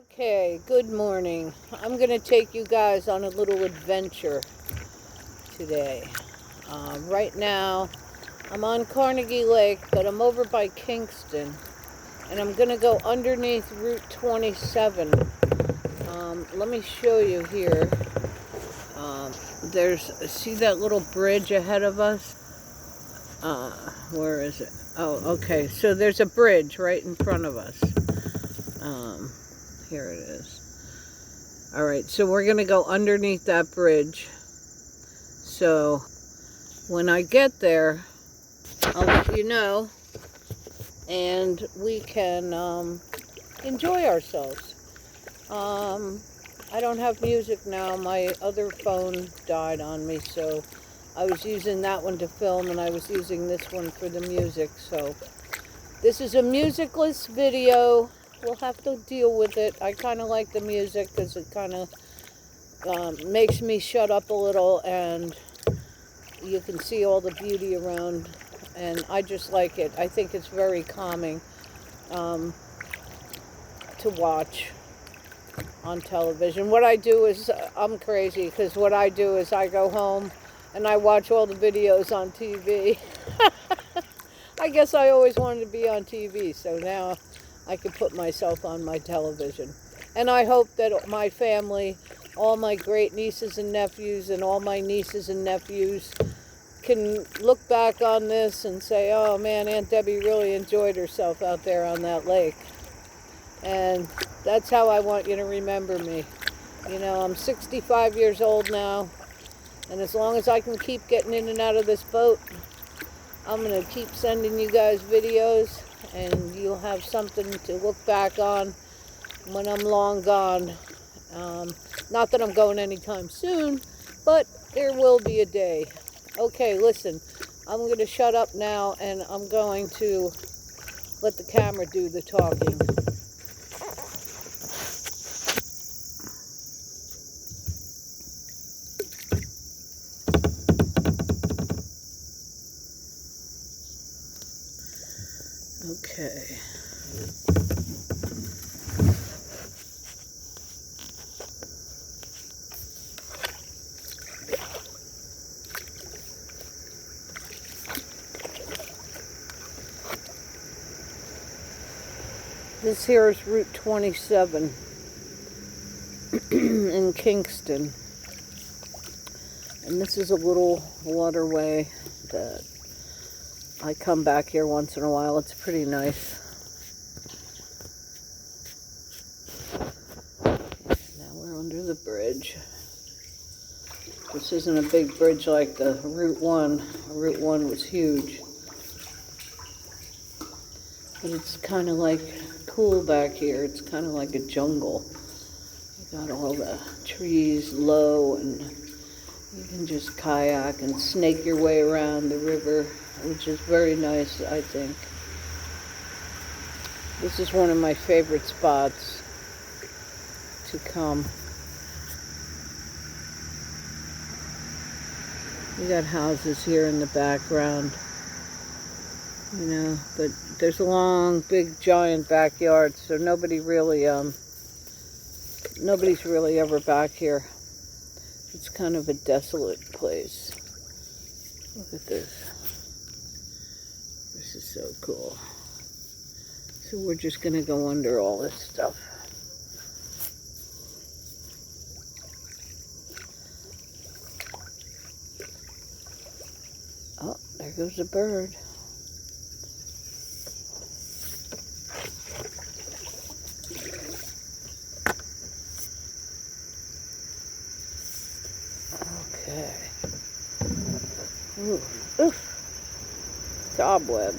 Okay, good morning. I'm going to take you guys on a little adventure today. Right now, I'm on Carnegie Lake, but I'm over by Kingston, and I'm going to go underneath Route 27. Let me show you here. See that little bridge ahead of us? Where is it? Oh, okay, so there's a bridge right in front of us. Here it is. All right, so we're going to go underneath that bridge. So when I get there, I'll let you know, and we can enjoy ourselves. I don't have music now. My other phone died on me, so I was using that one to film, and I was using this one for the music. So this is a musicless video. We'll have to deal with it. I kind of like the music because it kind of makes me shut up a little, and you can see all the beauty around, and I just like it. I think it's very calming to watch on television. What I do is, I'm crazy, because what I do is I go home and I watch all the videos on TV. I guess I always wanted to be on TV, so now I can put myself on my television. And I hope that my family, all my great nieces and nephews, and all my nieces and nephews can look back on this and say, oh man, Aunt Debbie really enjoyed herself out there on that lake. And that's how I want you to remember me. You know, I'm 65 years old now, and as long as I can keep getting in and out of this boat, I'm going to keep sending you guys videos, and you'll have something to look back on when I'm long gone. Not that I'm going anytime soon, but there will be a day. Okay, listen, I'm going to shut up now, and I'm going to let the camera do the talking. Okay. This here is Route 27 in Kingston. And this is a little waterway that I come back here once in a while. It's pretty nice. Now we're under the bridge. This isn't a big bridge like the Route 1. Route 1 was huge. But it's kind of like cool back here. It's kind of like a jungle. You got all the trees low, and you can just kayak and snake your way around the river, which is very nice, I think. This is one of my favorite spots to come. You got houses here in the background, you know, but there's a long, big, giant backyard, so nobody's really ever back here. It's kind of a desolate place. Look at this. This is so cool. So we're just going to go under all this stuff. Oh, there goes a bird. Okay. Ooh, oof. Cobweb.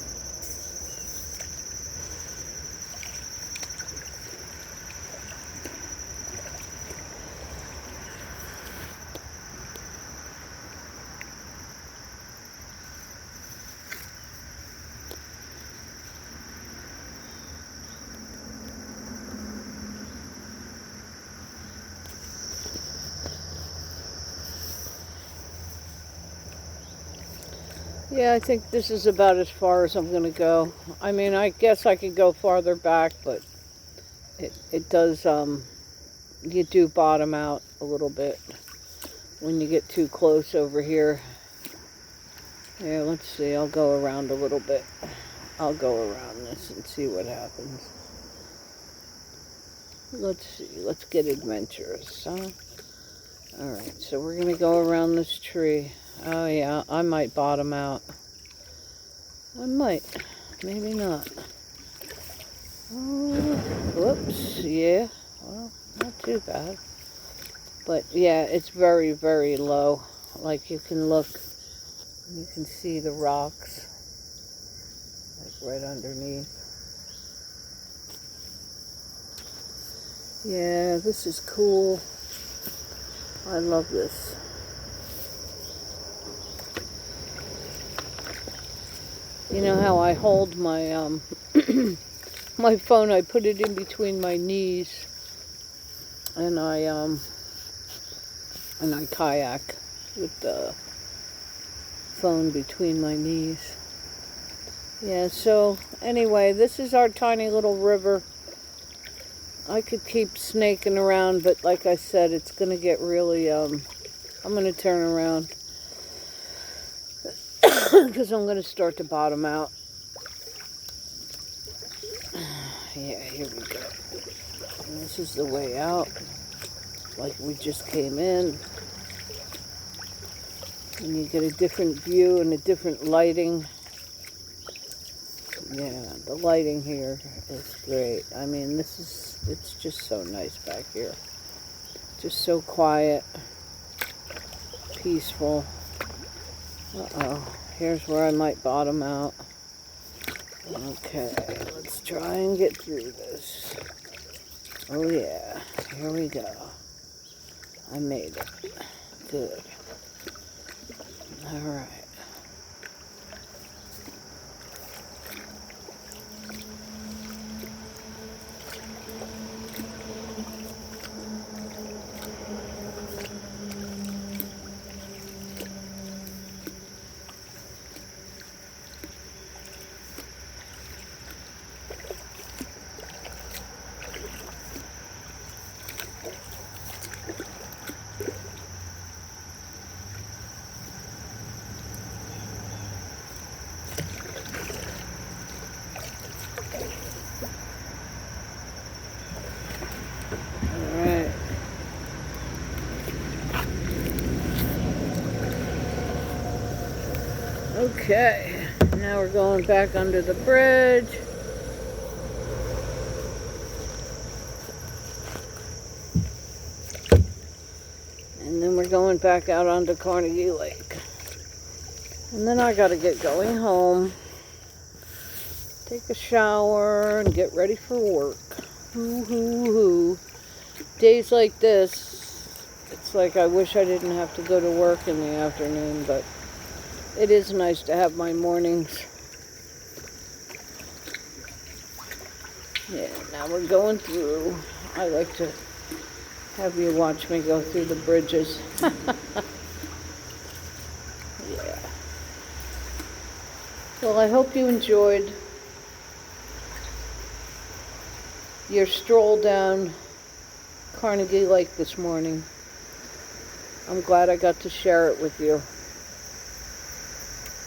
Yeah, I think this is about as far as I'm going to go. I mean, I guess I could go farther back, but it does, you do bottom out a little bit when you get too close over here. Yeah, let's see, I'll go around a little bit. I'll go around this and see what happens. Let's see, let's get adventurous, huh? Alright, so we're gonna go around this tree. Oh yeah, I might bottom out. I might, maybe not. Oh, whoops, yeah, well, not too bad. But yeah, it's very, very low. Like you can look, you can see the rocks, like right underneath. Yeah, this is cool. I love this. You know how I hold my my phone? I put it in between my knees, and I kayak with the phone between my knees. Yeah. So anyway, this is our tiny little river. I could keep snaking around, but like I said, it's gonna get really I'm gonna turn around because I'm gonna start to bottom out. Yeah, here we go. And this is the way out, like we just came in. And you get a different view and a different lighting. Yeah, the lighting here is great. I mean, it's just so nice back here. Just so quiet, peaceful. Uh-oh, here's where I might bottom out. Okay, let's try and get through this. Oh yeah, here we go. I made it. Good. All right. Okay, now we're going back under the bridge. And then we're going back out onto Carnegie Lake. And then I gotta get going home, take a shower, and get ready for work. Hoo hoo hoo. Days like this, it's like I wish I didn't have to go to work in the afternoon, but it is nice to have my mornings. Yeah, now we're going through. I like to have you watch me go through the bridges. Yeah. Well, I hope you enjoyed your stroll down Carnegie Lake this morning. I'm glad I got to share it with you.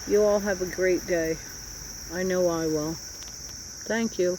You all have a great day. I know I will. Thank you.